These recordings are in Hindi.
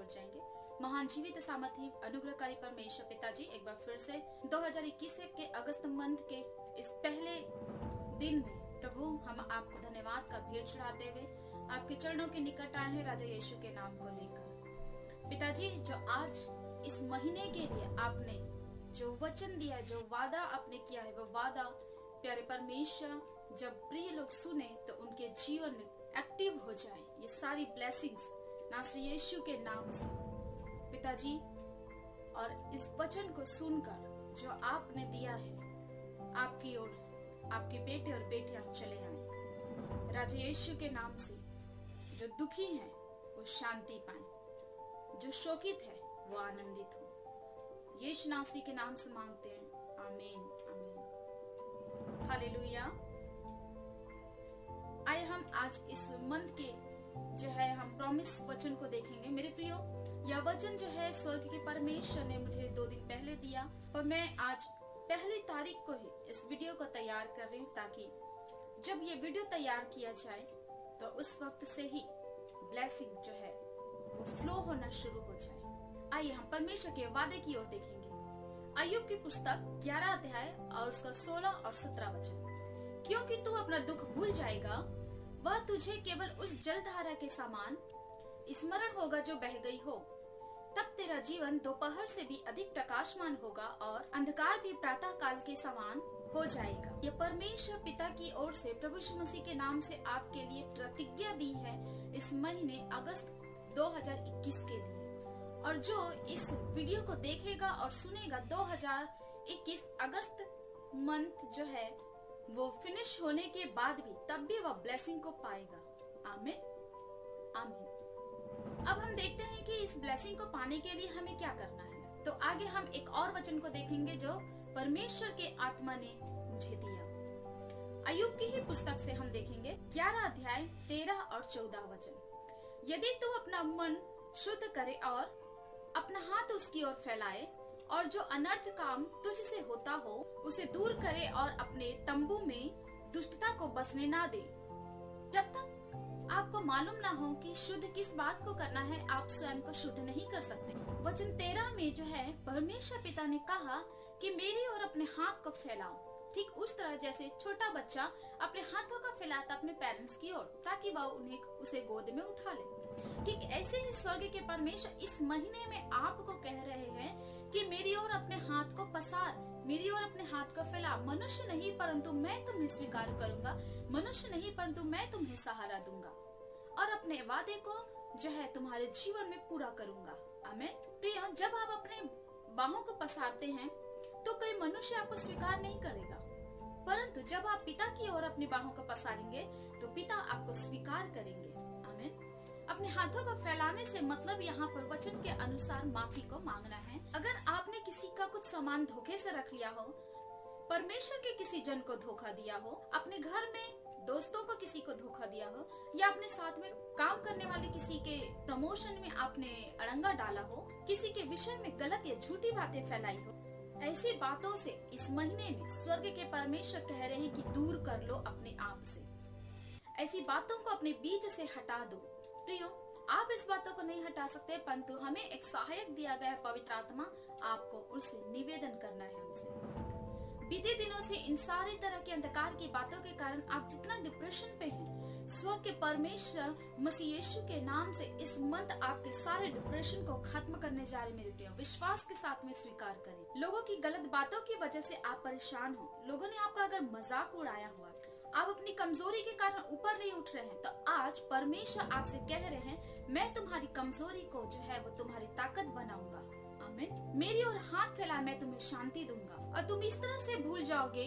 ओर जाएंगे। महान जीवित सामर्थी अनुग्रहकारी परमेश्वर पिताजी, एक बार फिर से 2021 के अगस्त मंथ के इस पहले दिन में प्रभु हम आपको धन्यवाद का भेंट चढ़ाते हुए आपके चरणों के निकट आए हैं राजा यीशु के नाम को लेकर। पिताजी, जो आज इस महीने के लिए आपने जो वचन दिया है, जो वादा आपने किया है, वो वादा प्यारे परमेश्वर जब प्रिय लोग सुने तो उनके जीवन में एक्टिव हो जाए ये सारी ब्लेसिंग्स नासरी यीशु के नाम से पिताजी। और इस वचन को सुनकर जो आपने दिया है आपकी ओर आपके बेटे और बेटियां चले आए राजा यीशु के नाम से। जो दुखी हैं वो शांति पाएं, जो शोकित है वो आनंदित हो। यीशु नासरी के नाम से मांगते हैं, आमीन आमीन हालेलुया। आइए हम आज इस मंथ के जो है हम प्रॉमिस वचन को देखेंगे। मेरे प्रियो, यह वचन जो है स्वर्ग के परमेश्वर ने मुझे 2 दिन पहले दिया और मैं आज 1 तारीख को ही इस वीडियो को तैयार कर रही हूँ, ताकि जब ये वीडियो तैयार किया जाए तो उस वक्त से ही ब्लेसिंग जो है वो फ्लो होना शुरू हो जाए। आइए हम परमेश्वर के वादे की ओर देखेंगे। अय्यूब की पुस्तक 11 अध्याय और उसका 16 और 17 वचन। क्योंकि तू अपना दुख भूल जाएगा, वह तुझे केवल उस जलधारा के समान स्मरण होगा जो बह गई हो। तब तेरा जीवन दोपहर से भी अधिक प्रकाशमान होगा और अंधकार भी प्रातः काल के समान हो जाएगा। यह परमेश्वर पिता की ओर से प्रभु यीशु मसीह के नाम से आपके लिए प्रतिज्ञा दी है इस महीने अगस्त 2021 के लिए। और जो इस वीडियो को देखेगा और सुनेगा 2021 अगस्त मंथ जो है वो फिनिश होने के बाद भी तब भी वह ब्लेसिंग को पाएगा। आमीन आमीन। अब हम देखते हैं कि इस ब्लेसिंग को पाने के लिए हमें क्या करना है। तो आगे हम एक और वचन को देखेंगे जो परमेश्वर के आत्मा ने मुझे दिया। अय्यूब की ही पुस्तक से हम देखेंगे 11 अध्याय 13 और 14 वचन। यदि तू अपना मन शुद्ध करे और अपना हाथ उसकी ओर फैलाए और जो अनर्थ काम तुझसे होता हो उसे दूर करे और अपने तंबू में दुष्टता को बसने ना दे। जब तक आपको मालूम ना हो कि शुद्ध किस बात को करना है, आप स्वयं को शुद्ध नहीं कर सकते। वचन 13 में जो है परमेश्वर पिता ने कहा कि मेरी ओर अपने हाथ को फैलाओ, ठीक उस तरह जैसे छोटा बच्चा अपने हाथों को फैलाता अपने पेरेंट्स की ओर ताकि वह उन्हें उसे गोद में उठा ले। ठीक ऐसे ही स्वर्ग के परमेश्वर इस महीने में आपको कह रहे हैं कि मेरी ओर अपने हाथ को पसार, मेरी ओर अपने हाथ को फैला। मनुष्य नहीं परंतु मैं तुम्हें स्वीकार करूंगा, मनुष्य नहीं परंतु मैं तुम्हें सहारा दूंगा और अपने वादे को जो है तुम्हारे जीवन में पूरा करूंगा। आमीन। प्रिय, जब आप अपने बाहों को पसारते हैं तो कोई मनुष्य आपको स्वीकार नहीं करेगा, परंतु जब आप पिता की ओर अपनी बाहों को पसारेंगे तो पिता आपको स्वीकार करेंगे। आमीन। अपने हाथों को फैलाने से मतलब यहाँ पर वचन के अनुसार माफी को मांगना है। अगर आपने किसी का कुछ सामान धोखे से रख लिया हो, परमेश्वर के किसी जन को धोखा दिया हो, अपने घर में दोस्तों को किसी को धोखा दिया हो, या अपने साथ में काम करने वाले किसी के प्रमोशन में आपने अड़ंगा डाला हो, किसी के विषय में गलत या झूठी बातें फैलाई हो, ऐसी बातों से इस महीने में स्वर्ग के परमेश्वर कह रहे हैं कि दूर कर लो अपने आप से। ऐसी बातों को अपने बीच से हटा दो। प्रियो, आप इस बातों को नहीं हटा सकते, परंतु हमें एक सहायक दिया गया है, पवित्र आत्मा। आपको उससे निवेदन करना है उनसे। बीते दिनों से इन सारी तरह के अंधकार की बातों के कारण आप जितना डिप्रेशन पे हैं, स्वर्ग के परमेश्वर मसीह यीशु के नाम से इस मंथ आपके सारे डिप्रेशन को खत्म करने जा रहे। मेरे प्रियो, विश्वास के साथ में स्वीकार करें। लोगों की गलत बातों की वजह से आप परेशान हो, लोगों ने आपका अगर मजाक उड़ाया हुआ, आप अपनी कमजोरी के कारण ऊपर नहीं उठ रहे हैं, तो आज परमेश्वर आपसे कह रहे हैं मैं तुम्हारी कमजोरी को जो है वो तुम्हारी ताकत बनाऊंगा। आमीन। मेरी ओर हाथ फैला, मैं तुम्हें शांति दूंगा और तुम इस तरह से भूल जाओगे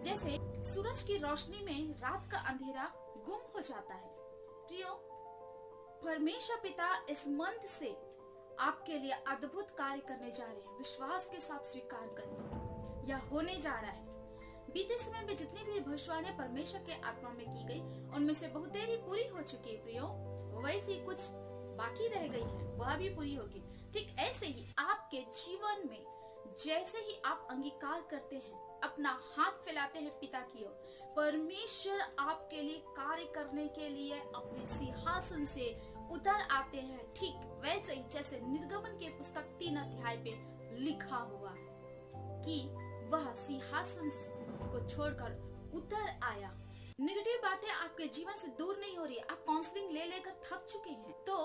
जैसे सूरज की रोशनी में रात का अंधेरा गुम हो जाता है। प्रियो, परमेश्वर पिता इस मंथ से आपके लिए अद्भुत कार्य करने जा रहे हैं। विश्वास के साथ स्वीकार करिए, यह होने जा रहा है। बीते समय में जितनी भी भविष्यवाणियां परमेश्वर के आत्मा में की गई, उनमें से बहुत देरी पूरी हो चुकी है प्रियो, वैसी कुछ बाकी रह गई है, वह भी पूरी होगी। ठीक ऐसे ही आपके जीवन में जैसे ही आप अंगीकार करते हैं, अपना हाथ फैलाते हैं पिता की ओर, परमेश्वर आपके लिए कार्य करने के लिए अपने सिंहासन से उतर आते हैं, ठीक वैसे ही जैसे निर्गमन के पुस्तक 3 अध्याय पे लिखा हुआ है कि वह सिंहासन को छोड़कर उतर आया। नेगेटिव बातें आपके जीवन से दूर नहीं हो रही है, आप काउंसलिंग ले लेकर थक चुके हैं, तो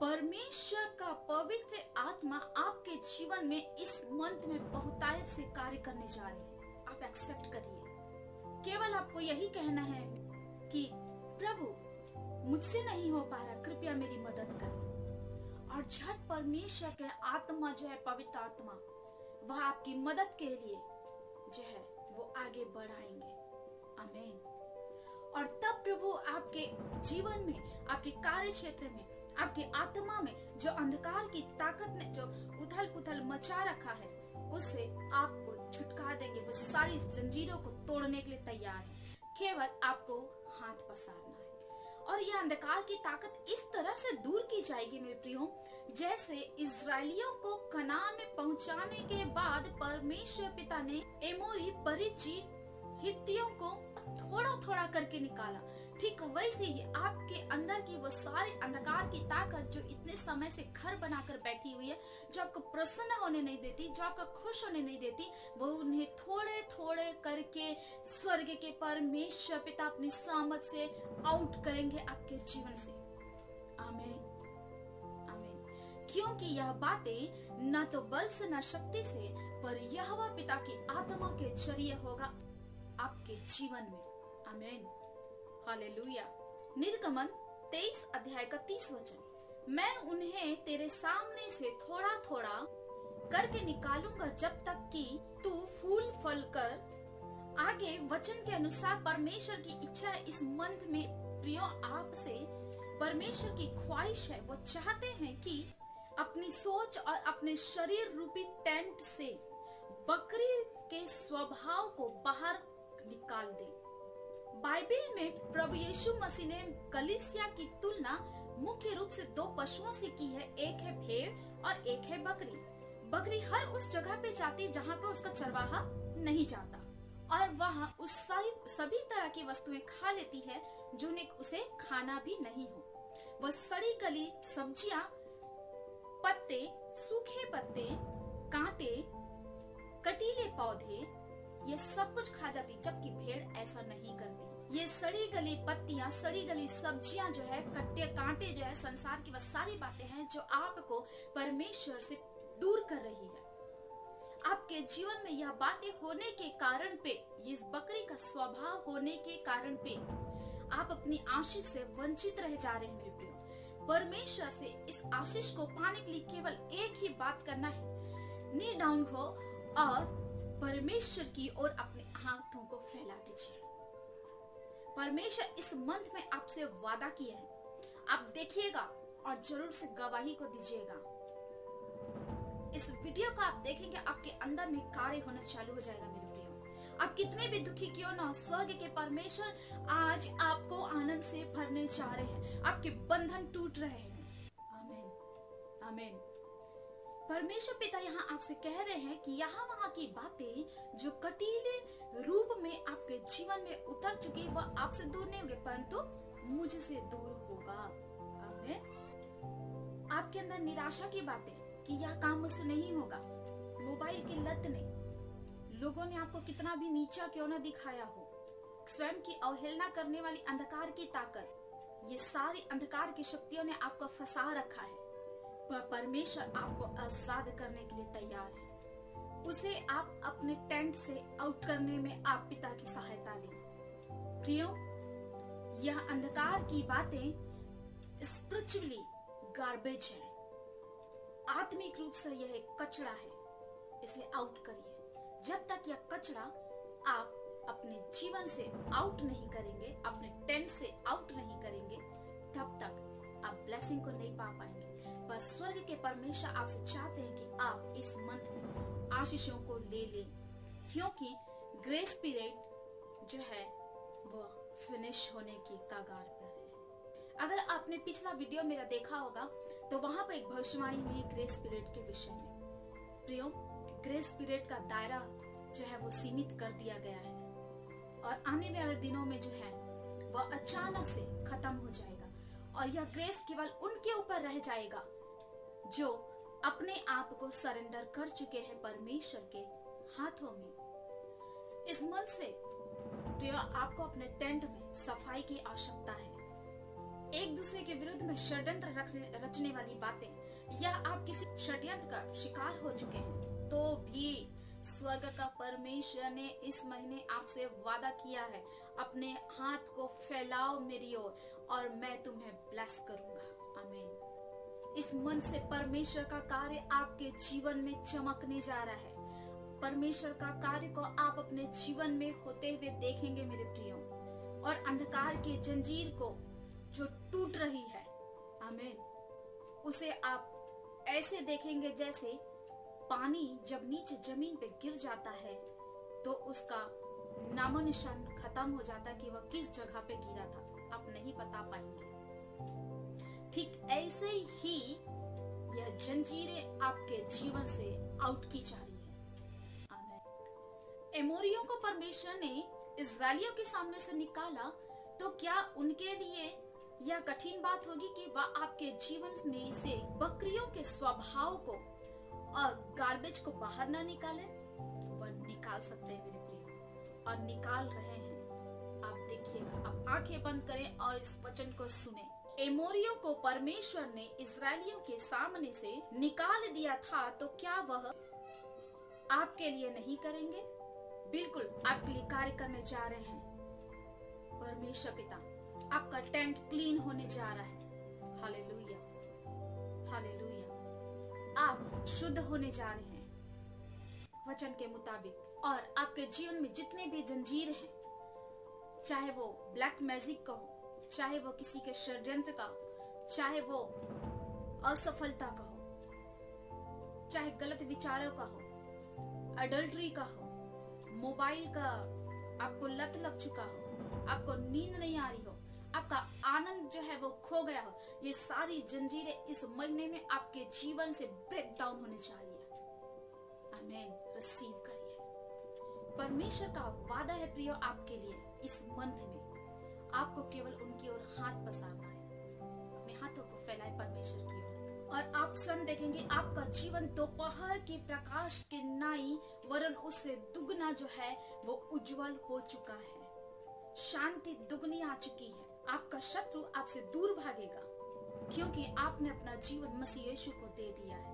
परमेश्वर का पवित्र आत्मा आपके जीवन में इस मंथ में बहुतायत से कार्य करने जा रहे हैं। आप एक्सेप्ट करिए। केवल आपको यही कहना है कि प्रभु मुझसे नहीं हो पा रहा, कृपया मेरी मदद करें। और झट परमेश्वर के आत्मा जो है, पवित्र आत्मा, वह आपकी मदद के लिए जो है वो आगे बढ़ाएंगे। आमीन। और तब प्रभु आपके जीवन में, आपके कार्य क्षेत्र में, आपके आत्मा में जो अंधकार की ताकत ने जो उथल पुथल मचा रखा है, उससे आपको छुटकारा देंगे। वो सारी जंजीरों को तोड़ने के लिए तैयार है, केवल आपको हाथ पसारना है। और यह अंधकार की ताकत इस तरह से दूर की जाएगी मेरे प्रियो, जैसे इजरायलियों को कनान में पहुंचाने के बाद परमेश्वर पिता ने एमोरी, परिज्जी, हित्तियों को थोड़ा थोड़ा करके निकाला, ठीक वैसे ही आपके अंदर की वो सारी अंधकार की ताकत जो इतने समय से घर बनाकर बैठी हुई है, जो आपको प्रसन्न होने नहीं देती, जो आपको खुश होने नहीं देती, वो उन्हें थोड़े थोड़े करके स्वर्ग के परमेश्वर पिता अपनी सामर्थ से आउट करेंगे आपके जीवन से। आमीन, आमीन। क्योंकि यह बातें न तो बल से न शक्ति से, पर यहोवा पिता की आत्मा के जरिए होगा आपके जीवन में। आमीन, हालेलुया। निर्गमन 23 अध्याय का 30 वचन, मैं उन्हें तेरे सामने से थोड़ा थोड़ा करके निकालूंगा जब तक कि तू फूल फल कर। आगे वचन के अनुसार परमेश्वर की इच्छा है इस मंथ में प्रियो, आपसे परमेश्वर की ख्वाहिश है, वो चाहते हैं कि अपनी सोच और अपने शरीर रूपी टेंट से बकरी के स्वभाव को बाहर निकाल दे। बाइबल में प्रभु यीशु मसीह ने कलीसिया की तुलना मुख्य रूप से 2 पशुओं से की है, एक है भेड़ और एक है बकरी। बकरी हर उस जगह पे जाती जहां पे उसका चरवाहा नहीं जाता, और वह उस सभी तरह की वस्तुएं खा लेती है जिन्हें उसे खाना भी नहीं हो। वह सड़ी गली सब्जियां, पत्ते, सूखे पत्ते, कांटे, कटीले पौधे, ये सब कुछ खा जाती, जबकि भेड़ ऐसा नहीं करती। ये सड़ी गली पत्तियां, सड़ी गली सब्जियां जो है, कट्टे कांटे जो है, संसार की वह सारी बातें हैं जो आपको परमेश्वर से दूर कर रही है। आपके जीवन में यह बातें होने के कारण पे, इस बकरी का स्वभाव होने के कारण पे आप अपनी आशीष से वंचित रह जा रहे हैं मेरे प्रियो। परमेश्वर से इस आशीष को पाने के लिए केवल एक ही बात करना है, नी डाउन हो और परमेश्वर की ओर अपने हाथों को फैला दीजिए। परमेश्वर इस मंथ में आपसे वादा किया है, आप देखिएगा और जरूर से गवाही को दीजिएगा। इस वीडियो को आप देखेंगे, आपके अंदर में कार्य होना चालू हो जाएगा मेरे प्रियो। आप कितने भी दुखी क्यों ना, स्वर्ग के परमेश्वर आज आपको आनंद से भरने जा रहे हैं, आपके बंधन टूट रहे हैं। आमीन, आमीन। परमेश्वर पिता यहाँ आपसे कह रहे हैं कि यहाँ वहाँ की बातें जो कटीले रूप में आपके जीवन में उतर चुकी, वह आपसे दूर नहीं होंगे, परंतु मुझसे दूर होगा। आमीन। आपके अंदर निराशा की बातें कि यह काम मुझसे नहीं होगा, मोबाइल की लत ने, लोगों ने आपको कितना भी नीचा क्यों ना दिखाया हो, स्वयं की अवहेलना करने वाली अंधकार की ताकत, ये सारी अंधकार की शक्तियों ने आपको फंसा रखा है, पर परमेश्वर आपको आजाद करने के लिए तैयार है। उसे आप अपने टेंट से आउट करने में आप पिता की सहायता लें। प्रियो, यह अंधकार की बातें स्पिरिचुअली गार्बेज है, आत्मिक रूप से यह एक कचरा है, इसे आउट करिए। जब तक यह कचरा आप अपने जीवन से आउट नहीं करेंगे, अपने टेंट से आउट नहीं करेंगे, तब तक आप ब्लेसिंग को नहीं पा पाएंगे। बस स्वर्ग के परमेश्वर आपसे चाहते हैं कि आप इस मंथ में आशीषों को ले लें, क्योंकि ग्रेस पीरियड जो है वो फिनिश होने की कगार पर है। अगर आपने पिछला वीडियो मेरा देखा होगा तो वहां पर एक भविष्यवाणी हुई है ग्रेस पीरियड के विषय में। प्रियो, ग्रेस पीरियड का दायरा जो है वो सीमित कर दिया गया है और आने वाले दिनों में जो है वह अचानक से खत्म हो जाएगा। और यह ग्रेस केवल उनके ऊपर रह जाएगा जो अपने आप को सरेंडर कर चुके हैं परमेश्वर के हाथों में। इस मंथ से प्रिय, आपको अपने टेंट में सफाई की आवश्यकता है। एक दूसरे के विरुद्ध में षड्यंत्र रचने वाली बातें, या आप किसी षड्यंत्र का शिकार हो चुके हैं, तो भी स्वर्ग का परमेश्वर ने इस महीने आपसे वादा किया है, अपने हाथ को फैलाओ मेरी ओर और मैं तुम्हें ब्लेस करूंगा। आमीन। इस मन से परमेश्वर का कार्य आपके जीवन में चमकने जा रहा है। परमेश्वर का कार्य को आप अपने जीवन में होते हुए देखेंगे मेरे प्रियो, और अंधकार की जंजीर को जो टूट रही है, आमीन, उसे आप ऐसे देखेंगे जैसे पानी जब नीचे जमीन पे गिर जाता है तो उसका नामो निशान खत्म हो जाता है कि वह किस जगह पे गिरा था, आप नहीं बता पाएंगे। ठीक ऐसे ही यह जंजीरें आपके जीवन से आउट की जा रही है। आमीन। एमोरियों को परमेश्वर ने इजरायलियों के सामने से निकाला, तो क्या उनके लिए यह कठिन बात होगी कि वह आपके जीवन में से बकरियों के स्वभाव को और गार्बेज को बाहर ना निकालें? वह निकाल सकते हैं मेरे प्रिय, और निकाल रहे हैं। आप देखिएगा, आप आंखें बंद करें और इस वचन को सुने। एमोरियों को परमेश्वर ने इजरायलियों के सामने से निकाल दिया था, तो क्या वह आपके लिए नहीं करेंगे? बिल्कुल आपके लिए कार्य करने जा रहे हैं। परमेश्वर पिता, आपका टेंट क्लीन होने जा रहा है। Hallelujah, hallelujah. आप शुद्ध होने जा रहे हैं वचन के मुताबिक, और आपके जीवन में जितने भी जंजीर हैं, चाहे वो ब्लैक मैजिक का हो, चाहे वो किसी के षड्यंत्र का, चाहे वो असफलता का हो, चाहे गलत विचारों का हो, अडल्ट्री का हो, मोबाइल का आपको लत लग चुका हो, आपको नींद नहीं आ रही हो, आपका आनंद जो है वो खो गया हो, ये सारी जंजीरें इस महीने में आपके जीवन से ब्रेक डाउन होने जा रही है। आमीन। रिसीव करिए। परमेश्वर का वादा है प्रियो आपके लिए, इस मंथ में आपको केवल उनकी ओर हाथ पसारना है। अपने हाथों को फैलाए परमेश्वर की ओर, और आप स्वयं देखेंगे आपका जीवन दोपहर के प्रकाश के नाई वरन उससे दुगना जो है वो उज्जवल हो चुका है। शांति दुगनी आ चुकी है। आपका शत्रु आपसे दूर भागेगा, क्योंकि आपने अपना जीवन मसीह यीशु को दे दिया है,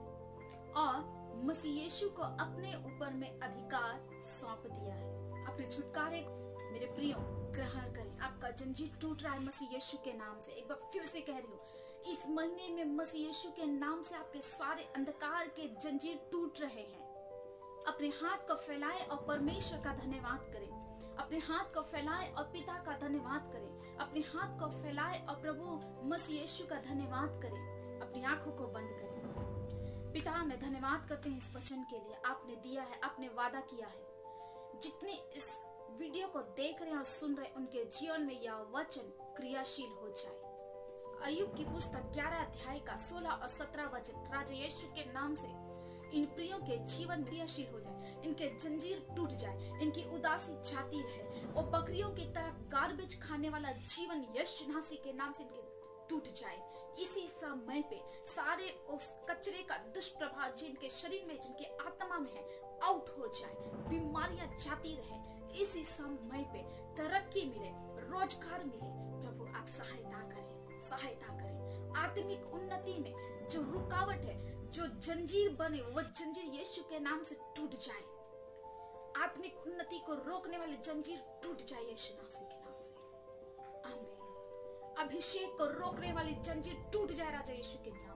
और मसीह यीशु को अपने ऊपर में अधिकार सौंप दिया है। अपने छुटकारे को मेरे प्रियो ग्रहण करें। आपका जंजीर टूट रहा है मसीह यीशु के नाम से। एक बार फिर से कह रही हूँ, इस महीने में मसीह यीशु के नाम से आपके सारे अंधकार के जंजीर टूट रहे हैं। अपने हाथ को फैलाएं और परमेश्वर का धन्यवाद करें। अपने हाथ को फैलाएं और पिता का धन्यवाद करें। अपने हाथ को फैलाएं और प्रभु मसीह यीशु का धन्यवाद करें। अपनी आंखों को बंद करें। पिता, मैं धन्यवाद करते हैं इस वचन के लिए, आपने दिया है, आपने वादा किया है। जितने इस वीडियो को देख रहे हैं और सुन रहे हैं, उनके जीवन में यह वचन क्रियाशील हो जाए। अय्यूब की पुस्तक 11 अध्याय का 16 और 17 वचन राजा यीशु के नाम से इन प्रियों के जीवन क्रियाशील हो जाए, इनके जंजीर टूट जाए, इनकी उदासी जाती रहे। वो बकरियों की तरह गार्बेज खाने वाला जीवन यीशु मसीह के नाम से इनके टूट जाए। इसी समय पे सारे उस कचरे का दुष्प्रभाव जिनके शरीर में, जिनके आत्मा में है, आउट हो जाए। बीमारियां जाती रहे। इसी समय पे तरक्की मिले, रोजगार मिले। प्रभु आप सहायता करें, सहायता करें। आत्मिक उन्नति में जो रुकावट है, जो जंजीर बने, वो जंजीर यीशु के नाम से टूट जाए। आत्मिक उन्नति को रोकने वाली जंजीर टूट जाए यीशु मसीह के नाम से। आमीन। अभिषेक को रोकने वाली जंजीर टूट जाए राजा यीशु के नाम